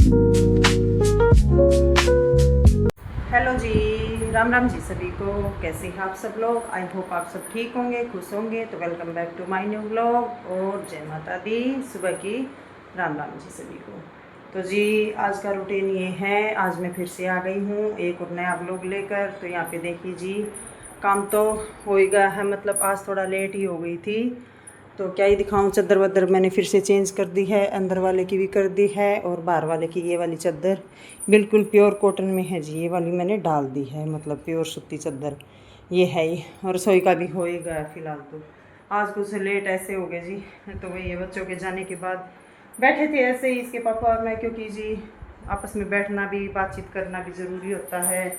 Hello जी, राम राम जी सभी को। कैसे हैं आप सब लोग? आई होप आप सब ठीक होंगे, खुश होंगे। तो welcome back to my new vlog और जय माता दी। सुबह की राम राम जी सभी को। तो जी आज का रूटीन ये है, आज मैं फिर से आ गई हूँ एक और नया व्लॉग लेकर। तो यहाँ पे देखिए जी, काम तो हो ही गया है, मतलब आज थोड़ा लेट ही हो गई थी। तो क्या ही दिखाऊं, चादर वादर मैंने फिर से चेंज कर दी है, अंदर वाले की भी कर दी है और बाहर वाले की ये वाली चादर बिल्कुल प्योर कॉटन में है जी, ये वाली मैंने डाल दी है, मतलब प्योर सूती चादर ये है ही। और रसोई का भी हो ही गया फिलहाल। तो आज कुछ लेट ऐसे हो गए जी, तो वही है, बच्चों के जाने के बाद बैठे थे ऐसे ही इसके पापा और मैं, क्योंकि जी आपस में बैठना भी, बातचीत करना भी ज़रूरी होता है।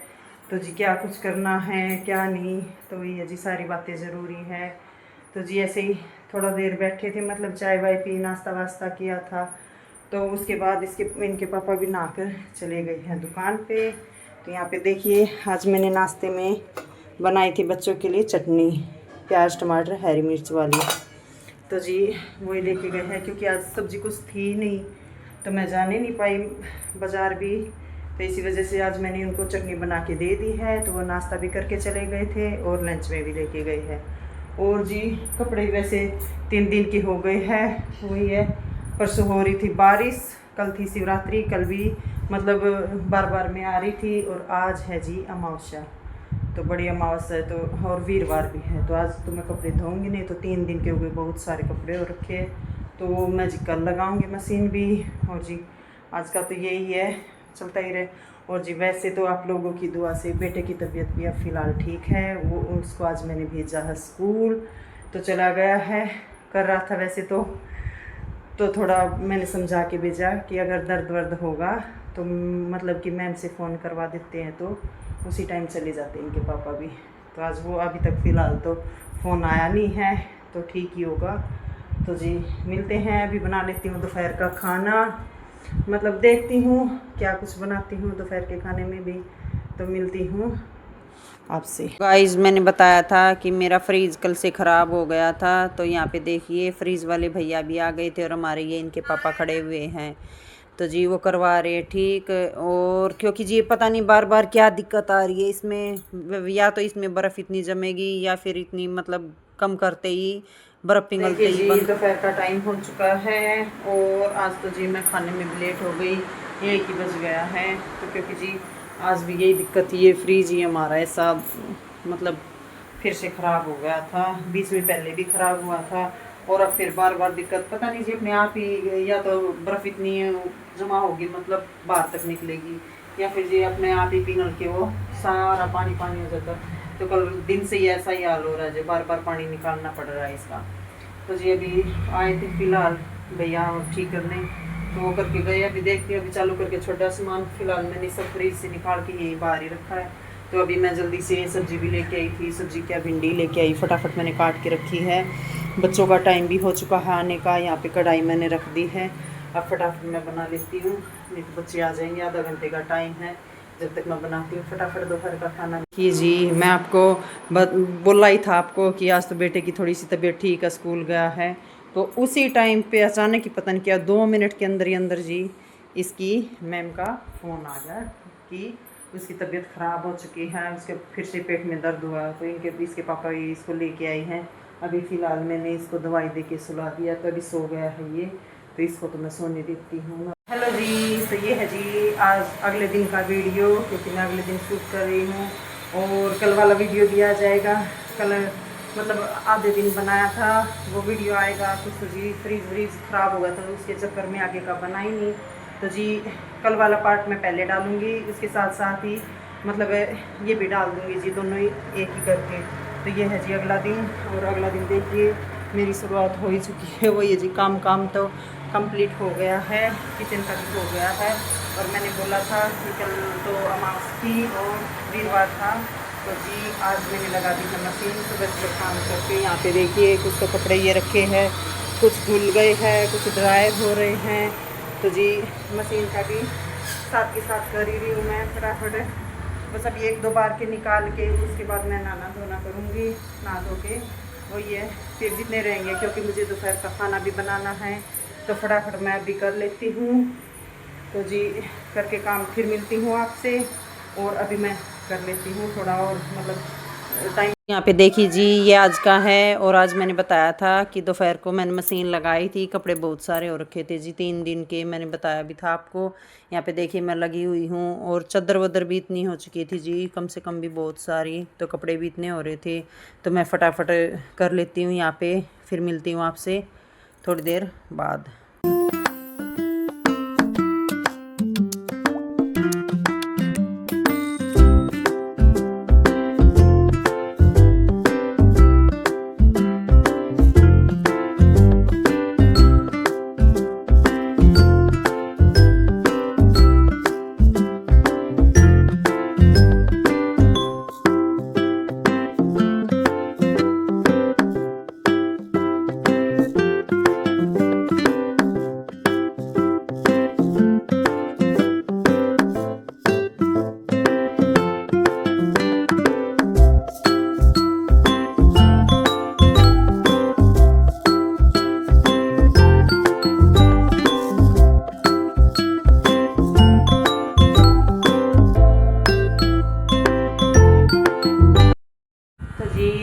तो जी क्या कुछ करना है क्या नहीं, तो वही है जी, सारी बातें ज़रूरी है। तो जी ऐसे ही थोड़ा देर बैठे थे, मतलब चाय वाय पी, नाश्ता वास्ता किया था। तो उसके बाद इनके पापा भी नहाकर चले गए हैं दुकान पे। तो यहाँ पे देखिए, आज मैंने नाश्ते में बनाई थी बच्चों के लिए चटनी, प्याज टमाटर हरी मिर्च वाली। तो जी वही लेके गए हैं, क्योंकि आज सब्ज़ी कुछ थी नहीं, तो मैं जाने नहीं पाई बाज़ार भी। तो इसी वजह से आज मैंने उनको चटनी बना के दे दी है। तो वो नाश्ता भी करके चले गए थे और लंच में भी लेके गए हैं। और जी कपड़े वैसे 3 दिन के हो गए हैं, वही है, परसों हो रही थी बारिश, कल थी शिवरात्रि, कल भी मतलब बार बार में आ रही थी, और आज है जी अमावस्या, तो बड़ी अमावस्या है। तो और वीरवार भी है, तो आज तो मैं कपड़े धोऊंगी नहीं, तो 3 दिन के हो गए, बहुत सारे कपड़े हो रखे। तो मैं जी कल लगाऊंगी मशीन भी। और जी आज का तो यही है, चलता ही रहे। और जी वैसे तो आप लोगों की दुआ से बेटे की तबीयत भी अब फ़िलहाल ठीक है। वो उसको आज मैंने भेजा है स्कूल, तो चला गया है। कर रहा था वैसे तो थोड़ा मैंने समझा के भेजा कि अगर दर्द वर्द होगा तो मतलब कि मैम से फ़ोन करवा देते हैं, तो उसी टाइम चले जाते हैं इनके पापा भी। तो आज वो अभी तक फ़िलहाल तो फ़ोन आया नहीं है, तो ठीक ही होगा। तो जी मिलते हैं, अभी बना लेती हूँ दोपहर का खाना, मतलब देखती हूँ क्या कुछ बनाती हूँ दोपहर के खाने में भी। तो मिलती हूँ आपसे। गाइस मैंने बताया था कि मेरा फ्रीज कल से ख़राब हो गया था, तो यहाँ पे देखिए फ्रीज वाले भैया भी आ गए थे और हमारे ये इनके पापा खड़े हुए हैं। तो जी वो करवा रहे हैं ठीक। और क्योंकि जी पता नहीं बार बार क्या दिक्कत आ रही है इसमें, या तो इसमें बर्फ़ इतनी जमेगी या फिर इतनी मतलब कम करते ही बर्फ़ पिघलते ही बंद। दोपहर का टाइम हो चुका है और आज तो जी मैं खाने में भी लेट हो गई, 1 ही बज गया है। तो क्योंकि जी आज भी यही दिक्कत थी, ये फ्रीज ही हमारा ऐसा मतलब फिर से ख़राब हो गया था, बीच में पहले भी ख़राब हुआ था और अब फिर बार बार दिक्कत, पता नहीं जी अपने आप ही, या तो बर्फ़ इतनी जमा होगी मतलब बाहर तक निकलेगी, या फिर जी अपने आप ही पिघल के वो सारा पानी पानी हो जाता। तो कल दिन से ही ऐसा ही हाल हो रहा है, जो बार बार पानी निकालना पड़ रहा है इसका। तो जी अभी आए थे फ़िलहाल भैया ठीक करने, तो वो करके गए। अभी देखती हूँ, अभी चालू करके छोटा सामान फ़िलहाल मैंने सब फ्रीज से निकाल के यही बाहर ही रखा है। तो अभी मैं जल्दी से सब्ज़ी भी लेके आई थी, सब्ज़ी क्या भिंडी लेके आई, फटाफट मैंने काट के रखी है। बच्चों का टाइम भी हो चुका है आने का, यहाँ पे कढ़ाई मैंने रख दी है, अब फटाफट मैं बना लेती हूँ, नहीं तो बच्चे आ जाएंगे, आधा घंटे का टाइम है जब तक मैं बनाती हूँ फटाफट दोपहर का खाना। कि जी मैं आपको बोला ही था आपको कि आज तो बेटे की थोड़ी सी तबीयत ठीक है, स्कूल गया है। तो उसी टाइम पे अचानक ही पता नहीं क्या 2 मिनट के अंदर ही अंदर जी इसकी मैम का फ़ोन आ गया कि उसकी तबीयत ख़राब हो चुकी है, उसके फिर से पेट में दर्द हुआ। तो इसके पापा ये इसको लेके आई हैं। अभी फ़िलहाल मैंने इसको दवाई दे के सुला दिया, तो अभी सो गया है ये, तो इसको तो मैं सोने देती हूँ। हेलो जी, तो ये है जी आज अगले दिन का वीडियो, क्योंकि मैं अगले दिन शूट कर रही हूँ और कल वाला वीडियो भी आ जाएगा। कल मतलब आधे दिन बनाया था, वो वीडियो आएगा। कुछ तो जी फ्रीज व्रीज ख़राब हो गया था, तो उसके चक्कर में आगे का बना ही नहीं। तो जी कल वाला पार्ट मैं पहले डालूँगी, उसके साथ साथ ही मतलब ये भी डाल दूँगी जी, दोनों ही एक ही करके। तो ये है जी अगला दिन, और अगला दिन देखिए मेरी शुरुआत हो ही चुकी है। वो ये जी काम तो कंप्लीट हो गया है, किचन का भी हो गया है। और मैंने बोला था कि कल तो अमावस्या थी और वीरवार था, तो जी आज मैंने लगा दी है मशीन सुबह सुबह काम करके। यहाँ पे देखिए कुछ तो कपड़े ये रखे हैं, कुछ धुल गए हैं, कुछ ड्राई हो रहे हैं। तो जी मशीन का भी साथ के साथ कर ही रही हूँ मैं फटाफट, बस अभी 1-2 बार के निकाल के उसके बाद मैं नहाना धोना करूँगी, नहा धो के वही है फिर जितने रहेंगे, क्योंकि मुझे दोपहर का खाना भी बनाना है, तो फटाफट मैं अभी कर लेती हूँ। तो जी करके काम फिर मिलती हूँ आपसे। और अभी मैं कर लेती हूँ थोड़ा और मतलब टाइम। यहाँ पे देखिए जी, ये आज का है। और आज मैंने बताया था कि दोपहर को मैंने मशीन लगाई थी, कपड़े बहुत सारे हो रखे थे जी 3 दिन के, मैंने बताया भी था आपको। यहाँ पे देखिए मैं लगी हुई हूँ और चादर वदर भी इतनी हो चुकी थी जी, कम से कम भी बहुत सारी, तो कपड़े भी इतने हो रहे थे। तो मैं फटाफट कर लेती हूँ यहाँ पे, फिर मिलती हूँ आपसे थोड़ी देर बाद।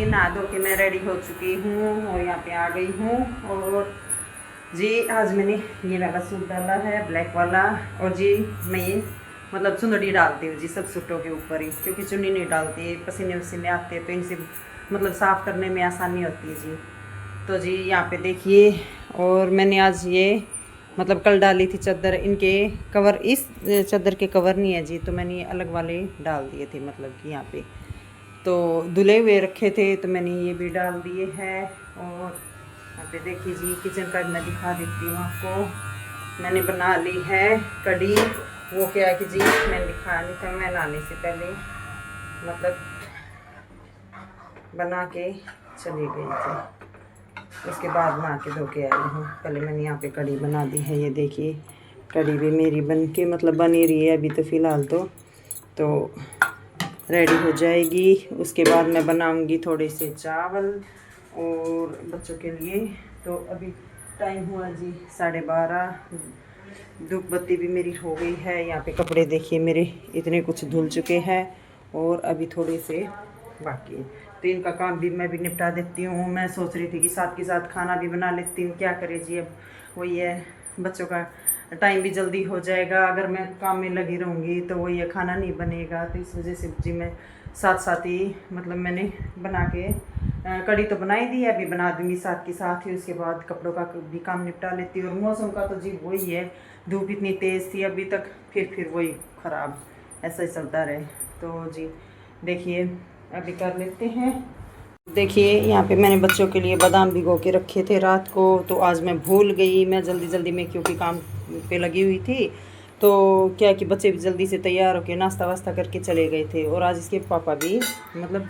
नहा धो के मैं रेडी हो चुकी हूँ और यहाँ पे आ गई हूँ। और जी आज मैंने ये वाला सूट डाला है, ब्लैक वाला। और जी मैं ये मतलब चुन्नी डालती हूँ जी सब सूटों के ऊपर ही, क्योंकि चुन्नी नहीं डालती, पसीने वसीने आते हैं तो इनसे मतलब साफ़ करने में आसानी होती है जी। तो जी यहाँ पे देखिए, और मैंने आज ये मतलब कल डाली थी चादर, इनके कवर, इस चादर के कवर नहीं है जी, तो मैंने ये अलग वाले डाल दिए थे, मतलब कि यहाँ पे तो धुले हुए रखे थे तो मैंने ये भी डाल दिए हैं। और यहाँ पे देखिए जी किचन का मैं दिखा देती हूँ आपको। मैंने बना ली है कढ़ी। वो क्या है कि जी मैंने दिखाया नहीं था, मैं नहाने से पहले मतलब बना के चली गई थी, उसके बाद नहा के धो के आई हूँ। पहले मैंने यहाँ पे कढ़ी बना दी है, ये देखिए कढ़ी भी मेरी बन के मतलब बनी रही है अभी तो फ़िलहाल तो रेडी हो जाएगी। उसके बाद मैं बनाऊंगी थोड़े से चावल और बच्चों के लिए। तो अभी टाइम हुआ जी 12:30, धूप बत्ती भी मेरी हो गई है। यहाँ पे कपड़े देखिए मेरे इतने कुछ धुल चुके हैं और अभी थोड़े से बाकी है, तो इनका काम भी मैं भी निपटा देती हूँ। मैं सोच रही थी कि साथ के साथ खाना भी बना लेती हूँ, क्या करें जी, अब वही है बच्चों का टाइम भी जल्दी हो जाएगा। अगर मैं काम में लगी रहूँगी तो वही है, खाना नहीं बनेगा। तो इस वजह से जी मैं साथ साथ ही मतलब मैंने बना के कढ़ी तो बनाई दी है, अभी बना दूँगी साथ के साथ ही। उसके बाद कपड़ों का भी काम निपटा लेती हूँ। और मौसम का तो जी वही है, धूप इतनी तेज़ थी अभी तक, फिर वही ख़राब, ऐसा ही चलता रहे। तो जी देखिए अभी कर लेते हैं। देखिए यहाँ पे मैंने बच्चों के लिए बादाम भिगो के रखे थे रात को, तो आज मैं भूल गई। मैं जल्दी में क्योंकि काम पे लगी हुई थी, तो क्या कि बच्चे भी जल्दी से तैयार होके नाश्ता वास्ता करके चले गए थे। और आज इसके पापा भी मतलब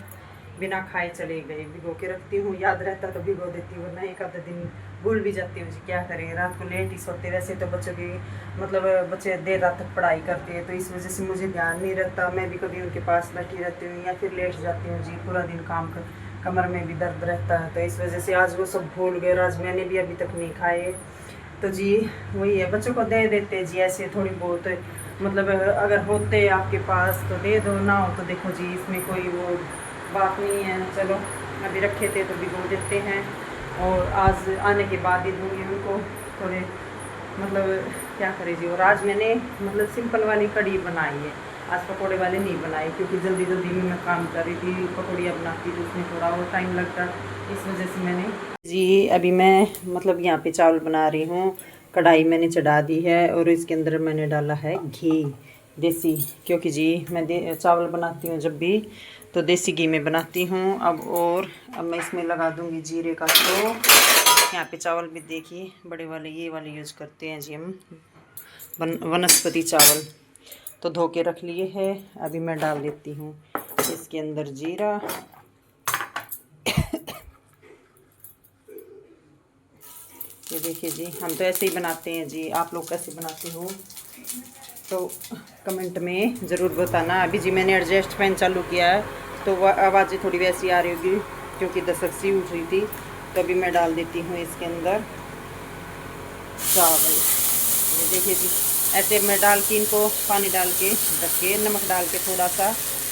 बिना खाए चले गए। भिगो के रखती हूँ, याद रहता तो भिगो देती हूँ, वरना एक आधा दिन भूल भी जाती हूँ जी, क्या करें, रात को लेट ही सोते। वैसे तो बच्चों की मतलब बच्चे देर रात तक पढ़ाई करते हैं, तो इस वजह से मुझे ध्यान नहीं रहता। मैं भी कभी उनके पास बैठी रहती हूँ या फिर लेट जाती हूँ जी, पूरा दिन काम कर, कमर में भी दर्द रहता है। तो इस वजह से आज वो सब भूल गए, आज मैंने भी अभी तक नहीं खाए। तो जी वही है, बच्चों को दे देते जी ऐसे थोड़ी बहुत, मतलब अगर होते आपके पास तो दे दो, ना हो तो देखो जी इसमें कोई वो बात नहीं है। चलो अभी रखे थे तो भिगो देते हैं, और आज आने के बाद ही दूँगी उनको थोड़े, मतलब क्या करें जी। और आज मैंने मतलब सिंपल वाली कढ़ी बनाई है, आज पकौड़े वाले नहीं बनाए, क्योंकि जल्दी में मैं काम कर रही थी। पकौड़ियाँ बनाती तो उसमें थोड़ा और टाइम लगता, इस वजह से मैंने जी अभी मैं मतलब यहाँ पे चावल बना रही हूँ। कढ़ाई मैंने चढ़ा दी है और इसके अंदर मैंने डाला है घी देसी, क्योंकि जी मैं चावल बनाती हूँ जब भी तो देसी घी में बनाती हूँ। अब मैं इसमें लगा दूँगी जीरे का। तो यहाँ पे चावल भी देखिए बड़े वाले, ये वाले यूज़ करते हैं जी हम, वनस्पति चावल। तो धो के रख लिए हैं, अभी मैं डाल देती हूँ इसके अंदर जीरा। ये देखिए जी, हम तो ऐसे ही बनाते हैं जी, आप लोग कैसे बनाते हो तो कमेंट में ज़रूर बताना। अभी जी मैंने एडजस्ट फैन चालू किया है, तो वह आवाज़ें थोड़ी वैसी आ रही होगी क्योंकि दस्तक सी उठ रही थी। तो अभी मैं डाल देती हूँ इसके अंदर चावल। ये देखिए जी ऐसे मैं डाल के इनको पानी डाल के ढक के नमक डाल के थोड़ा सा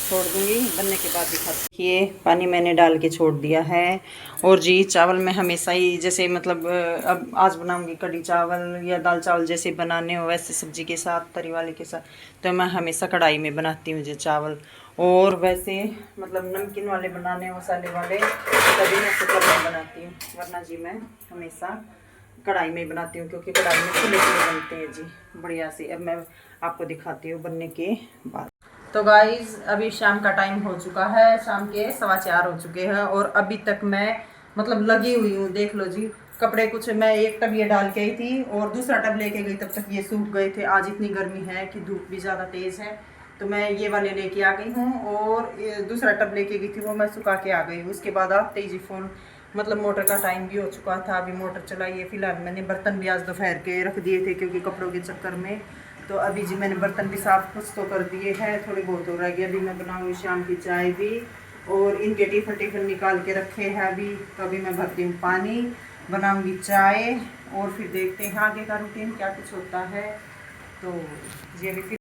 छोड़ दूँगी। बनने के बाद दिखाती। ये पानी मैंने डाल के छोड़ दिया है। और जी चावल मैं हमेशा ही जैसे मतलब अब आज बनाऊंगी कढ़ी चावल या दाल चावल जैसे बनाने हो वैसे सब्जी के साथ तरी वाले के साथ, तो मैं हमेशा कढ़ाई में बनाती हूँ जी चावल। और वैसे मतलब नमकीन वाले बनाने मसाले वाले तभी मैं कुकर में बनाती हूँ, वरना जी मैं हमेशा कढ़ाई में बनाती हूँ क्योंकि कढ़ाई में खुले खुले बनते हैं जी बढ़िया से। अब मैं आपको दिखाती हूँ बनने के बाद। तो गाइज अभी शाम का टाइम हो चुका है, शाम के 4:15 हो चुके हैं और अभी तक मैं मतलब लगी हुई हूँ। देख लो जी कपड़े कुछ मैं एक टब ये डाल के आई थी और दूसरा टब लेके गई, तब तक ये सूख गए थे। आज इतनी गर्मी है कि धूप भी ज़्यादा तेज़ है, तो मैं ये वाले लेके आ गई हूँ और दूसरा टब लेके गई थी वो मैं सुखा के आ गई हूँ। उसके बाद आप तेजी फ़ोन मतलब मोटर का टाइम भी हो चुका था, अभी मोटर चलाई है। फिलहाल मैंने बर्तन भी आज दोपहर के रख दिए थे क्योंकि कपड़ों के चक्कर में। तो अभी जी मैंने बर्तन भी साफ कुछ तो कर दिए हैं, थोड़े बहुत हो रह गए। अभी मैं बनाऊँगी शाम की चाय भी और इनके टिफिन टिफिन निकाल के रखे हैं अभी। तो अभी मैं भरती हूँ पानी, बनाऊँगी चाय और फिर देखते हैं आगे का रूटीन क्या कुछ होता है। तो जी अभी